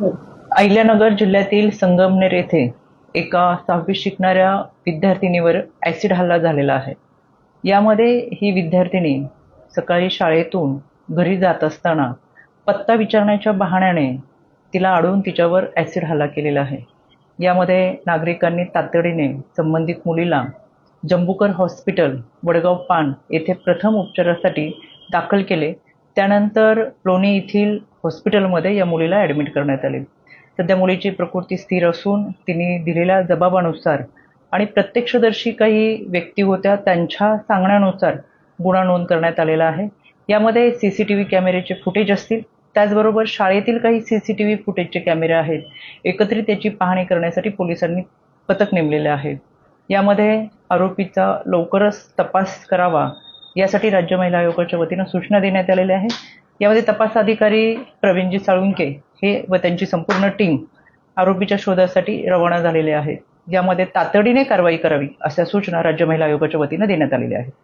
अहिल्यानगर जिल्ह्यातील संगमनेर येथे एका 6वीत शिकणाऱ्या विद्यार्थिनीवर ॲसिड हल्ला झालेला आहे. यामध्ये ही विद्यार्थिनी सकाळी शाळेतून घरी जात असताना पत्ता विचारण्याच्या बहाण्याने तिला अडवून तिच्यावर ॲसिड हल्ला केलेला आहे. यामध्ये नागरिकांनी तातडीने संबंधित मुलीला जंबूकर हॉस्पिटल, वडगाव पान येथे प्रथम उपचारासाठी दाखल केले. त्यानंतर लोणी येथील हॉस्पिटलमध्ये या मुलीला ॲडमिट करण्यात आले. सध्या मुलीची प्रकृती स्थिर असून तिने दिलेल्या जबाबानुसार आणि प्रत्यक्षदर्शी काही व्यक्ती होत्या त्यांच्या सांगण्यानुसार गुन्हा नोंद करण्यात आलेला आहे. यामध्ये CCTV कॅमेऱ्याचे फुटेज असतील, त्याचबरोबर शाळेतील काही CCTV फुटेजचे कॅमेरे आहेत. एकत्रित याची पाहणी करण्यासाठी पोलिसांनी पथक नेमलेले आहे. यामध्ये आरोपीचा लवकरच तपास करावा यासाठी राज्य महिला आयोगाच्या वतीनं सूचना देण्यात आलेल्या आहेत. यामध्ये तपास अधिकारी प्रवीणजी साळुंके हे व त्यांची संपूर्ण टीम आरोपीच्या शोधासाठी रवाना झालेले आहेत. यामध्ये तातडीने कारवाई करावी अशा सूचना राज्य महिला आयोगाच्या वतीनं देण्यात आलेल्या आहेत.